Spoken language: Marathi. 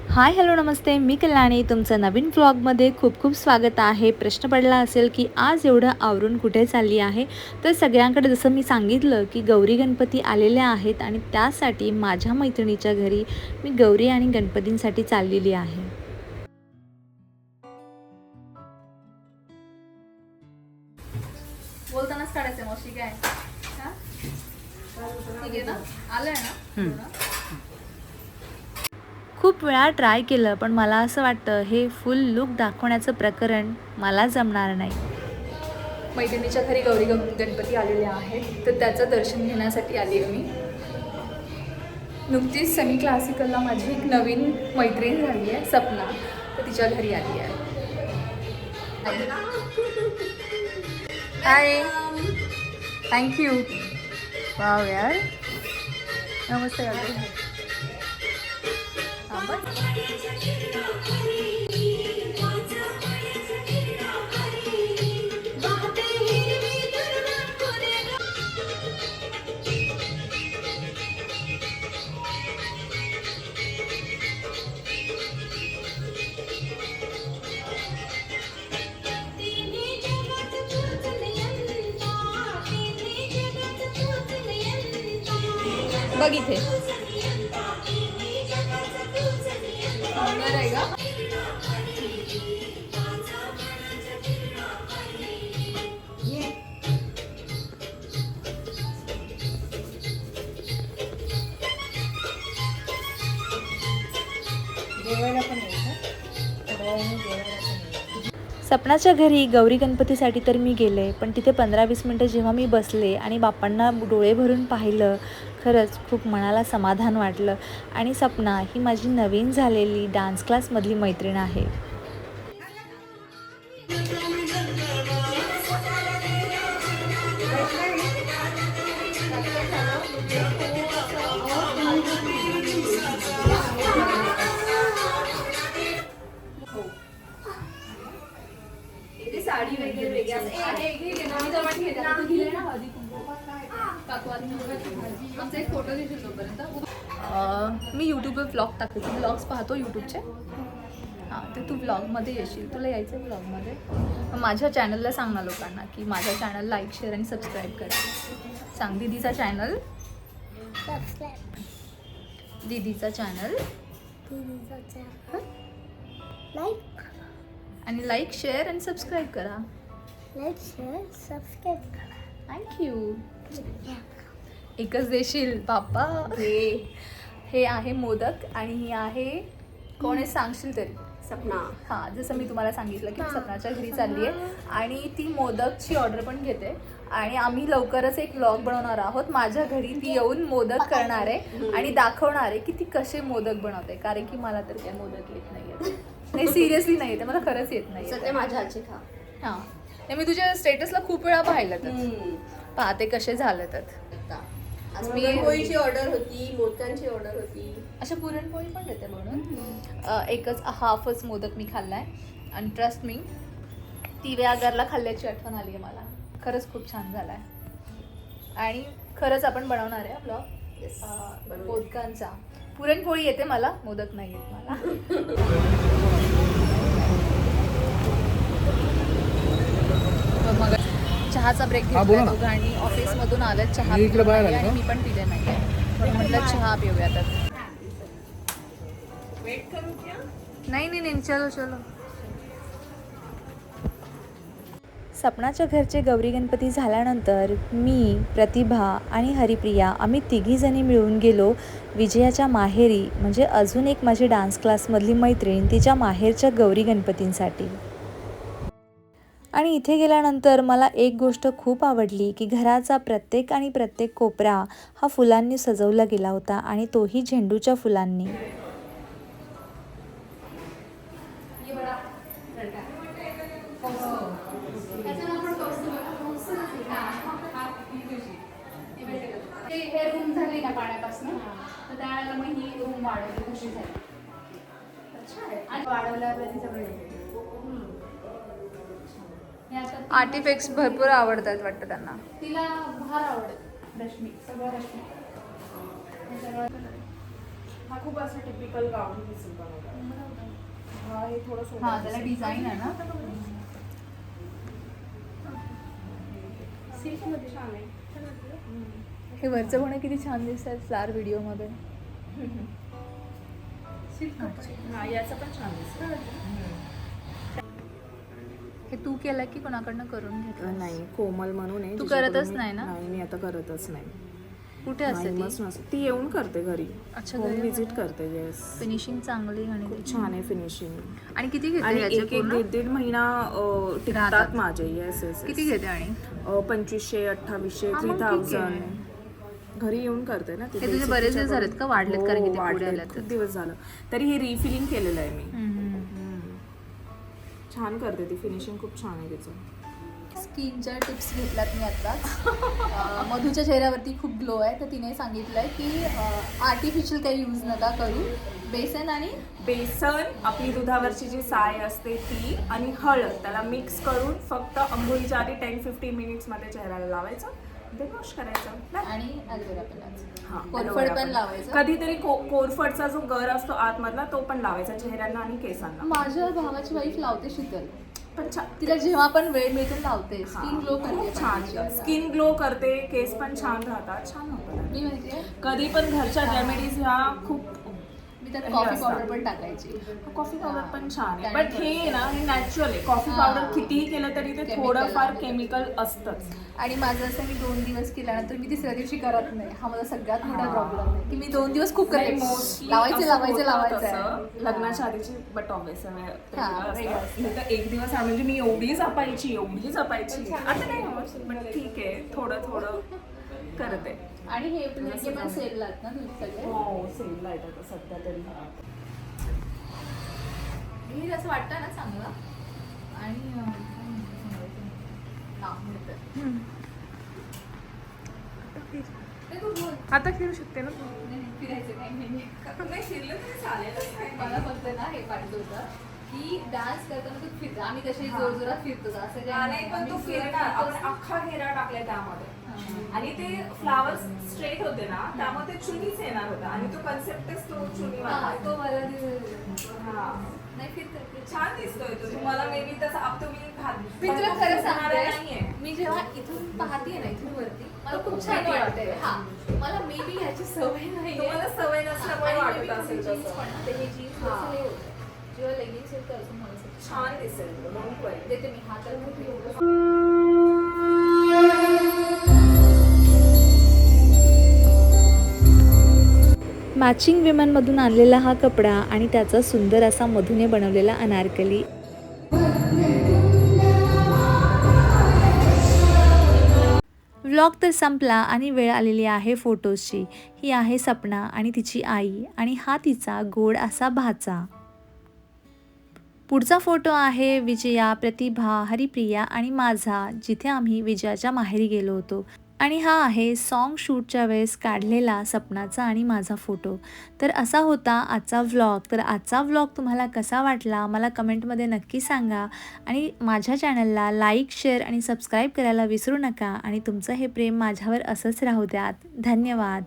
हाय हॅलो नमस्ते, मी कल्याणी. तुमचं नवीन व्लॉगमध्ये खूप खूप स्वागत आहे. प्रश्न पडला असेल की आज एवढं आवरून कुठे चालली आहे. तर सगळ्यांकडे जसं मी सांगितलं की गौरी गणपती आलेले आहेत आणि त्यासाठी माझ्या मैत्रिणीच्या घरी मी गौरी आणि गणपतींसाठी चाललेली आहे. बोलतानाच काढायचं मौशी काय हा? ठीक आहे ना, आलंय ना. खूप वेळा ट्राय केलं, पण मला असं वाटतं हे फुल लुक दाखवण्याचं प्रकरण मला जमणार नाही. मैत्रिणीच्या घरी गौरी गणपती आलेले आहेत, तर त्याचं दर्शन घेण्यासाठी आली आहे मी. नुकतीच सेमी क्लासिकलला माझी एक नवीन मैत्रीण झाली आहे, सपना, तर तिच्या घरी आली आहे. हाय, थँक्यू. वाव यार, नमस्ते. हां बस. बघ इथे आहे का? सपनाच्या घरी गौरी गणपतीसाठी तर मी गेले, पण तिथे 15-20 मिनटं जेव्हा मी बसले आणि बाप्पांना डोळे भरून पाहिलं, खरंच खूप मनाला समाधान वाटलं. आणि सपना ही माझी नवीन झालेली डान्स क्लासमधली मैत्रीण आहे. साडी वगैरे वेगळी असं आमचा एक फोटो घेशील तोपर्यंत. मी यूट्यूबवर ब्लॉग टाकते, ब्लॉग्स पाहतो यूट्यूबचे. हां, तर तू ब्लॉगमध्ये येशील, तुला यायचं आहे ब्लॉगमध्ये. माझ्या चॅनलला सांग ना लोकांना की माझ्या चॅनल लाईक शेअर आणि सबस्क्राईब करा. सांग दीदीचा चॅनल, दीदीचा चॅनल लाईक आणि लाईक शेअर आणि सबस्क्राईब करा. सबस्क्राईब करा. थँक्यू. एकच देशील बाप्पा. हे आहे मोदक आणि ही आहे, कोण आहे सांगशील तरी? सपना. हां, जसं मी तुम्हाला सांगितलं की मी सपनाच्या घरी चालली आहे आणि ती मोदकची ऑर्डर पण घेते. आणि आम्ही लवकरच एक व्लॉग बनवणार आहोत. माझ्या घरी ती येऊन मोदक करणार आहे आणि दाखवणार आहे की ती कसे मोदक बनवते, कारण की मला तर काय मोदक येत नाही. नाही, सिरियसली नाही येते, मला खरंच येत नाही. सध्या माझ्या हातचे खा. हां, नाही, मी तुझ्या स्टेटसला खूप वेळा पाहिलं तर पाहते कसे झाले तर. मी पोळीची ऑर्डर होती, मोदकांची ऑर्डर होती. अशा पुरणपोळी पण देते म्हणून. एकच हाफच मोदक मी खाल्लाय आणि ट्रस्ट मी, तिव्यागरला खाल्ल्याची आठवण आली आहे मला. खरंच खूप छान झालाय आणि खरंच आपण बनवणार आहे ब्लॉग मोदकांचा. पुरणपोळी येते मला, मोदक नाही येत मला. मग चहाचा ब्रेक घेतला दोघांनी. ऑफिसमधून आलं, चहा आणि मी पण पिले नाही आहे, म्हटलं चहा पिऊया. तर नाही, चलो चलो. सपनाच्या घरचे गौरी गणपती झाल्यानंतर मी, प्रतिभा आणि हरिप्रिया आम्ही तिघीजणी मिळून गेलो विजयाच्या माहेरी, म्हणजे अजून एक माझी डान्स क्लासमधली मैत्रीण, तिच्या माहेरच्या गौरी गणपतींसाठी. आणि इथे गेल्यानंतर मला एक गोष्ट खूप आवडली की घराचा प्रत्येक कोपरा हा फुलांनी सजवला गेला होता आणि तोही झेंडूच्या फुलांनी. हे रूम झाली ना पाण्यापासून, तर त्यावेळेला मग ही रूम वाढवली, कशी झाली. आणि वाढवल्यावर आर्टिफॅक्ट्स भरपूर आवडतात वाटतं त्यांना. तिला फार आवडत रश्मी, सगळं रश्मी. हा खूप असं टिपिकल गाऊन दिसेल बनवला. हा हे थोडं हा त्याला डिझाईन आहे ना. सिल्क मध्ये छान आहे. हे वरचं पण किती छान दिसतात फ्लावर व्हिडिओ मध्ये. सिल्क हा याचं पण छान दिसेल. हे तू केलं की कोणाकडनं करून घेतलं? नाही, कोमल म्हणून आहे. तू जिच्याकडून करतच मी- नाही ना? नाही, मी आता करतच नाही. कुठे असते ती? मस्त नसते. ती येऊन करते घरी. अच्छा, होम घरी विजिट करते. येस, फिनिशिंग चांगली आणि खूप त्याची. छान आहे फिनिशिंग. आणि किती घेते आणि ह्याचे एक एक पूर्ण? दीड महिना राहतात. टिकतात माझे. Yes yes. किती घेते आणि 2500, 2800, हा, मग ठीक 3000 घरी येऊन करते ना. हे तुझे बरेच दिवस झालेत का? वाढलेत कारण की ते पुढे आल्यात. खूप दिवस झालं. तरी हे रिफिलिंग केलेलं आहे मी. छान करते ती. फिनिशिंग खूप छान आहे तिचं. स्किनच्या टिप्स घेतल्यात मी आत्ताच. मधूच्या चेहऱ्यावरती खूप ग्लो आहे, तर तिने सांगितलंय की आर्टिफिशियल काही यूज नका करू. बेसन आणि बेसन, आपली दुधावरची जी साय असते ती, आणि हळद त्याला मिक्स करून फक्त अंघोळीच्या आधी 10-15 मिनिट्समध्ये चेहऱ्याला लावायचं, ते वॉश करायचं. आणि ॲलोवेरा पण हा, कोरफड पण लावायचं. कधीतरी कोरफडचा जो गर असतो आतमधला तो पण लावायचा चेहऱ्यांना आणि केसांना. माझ्या भावाची वाईफ लावते शीतल. पण तिला जेव्हा पण वेळ मिळतो लावते. स्किन ग्लो करते. खूप छान. स्किन ग्लो करते, केस पण छान राहतात. छान होतं. मी माहितीये कधी पण घरच्या रेमेडीज ह्या खूप. मी त्यात कॉफी पावडर पण टाकायची. कॉफी पावडर पण छान आहे, त्याने बट हे ना हे नॅचरल आहे. कॉफी पावडर कितीही केलं तरी ते Chemical थोडंफार आहे. केमिकल असतंच. आणि माझं असं मी 2 दिवस केल्यानंतर मी तिसऱ्या दिवशी करत नाही. हा माझा सगळ्यात मोठा प्रॉब्लेम आहे की मी 2 दिवस खूप करते. लावायचं लग्नाच्या आधीची. बट ऑब्विस वेगळं तर एक दिवस म्हणजे मी एवढी जपायची आता नाही होत, पण ठीक आहे, थोडं थोडं करते. आणि हे पण सेल आहेत ना तुम्ही सगळे? हो, सेलला येतात सध्या तरी. हे असं वाटतं ना चांगलं. आणि आता फिरू शकते ना. फिरायचं नाही. मला फक्त ना हे पाहिजे होतं की डान्स करताना तू फिरतो. आम्ही तसे जोर जोरात फिरतो असं काही पण तो फिरणार, आपण अख्खा घेरा टाकलाय त्यामध्ये, आणि ते फ्लावर्स स्ट्रेट होते ना, त्यामध्ये ते चुनीच येणार होता, आणि तो कन्सेप्टच तो चुनी वाला. तो मला हा, नाही फिरतो. छान दिसतोय तो. तुम्हाला मे बी तसं अब तुम्ही मी तुला खरं सांगते, नाहीये. मी जेव्हा इथून पाहते ना, इथून वरती मला खूप छान वाटते. हा, मला मे बी ह्याची सवय नाही. तुम्हाला सवय नसल्यामुळे वाटत असेल तसं. जेव्हा लेगिन्स येतं अजून मला छान दिसेल. देते मी हाताला मॅचिंग विमेनमधून आणलेला हा कपडा आणि त्याचा सुंदर असा मधूने बनवलेला अनारकली. व्लॉग तर संपला आणि वेळ आलेली आहे फोटोजची. ही आहे सपना आणि तिची आई, आणि हा तिचा गोड असा भाचा. पुढचा फोटो आहे विजया, प्रतिभा, हरिप्रिया आणि माझा, जिथे आम्ही विजयाच्या माहेरी गेलो होतो. आणि हा आहे सॉन्ग शूटच्या वेळेस काढलेला सपनाचा आणि माझा फोटो. तर असा होता आजचा व्लॉग. तर आजचा व्लॉग तुम्हाला कसा वाटला मला कमेंटमध्ये नक्की सांगा. आणि माझ्या चॅनलला लाईक, शेअर आणि सबस्क्राईब करायला विसरू नका. आणि तुमचं हे प्रेम माझ्यावर असंच राहू द्यात. धन्यवाद.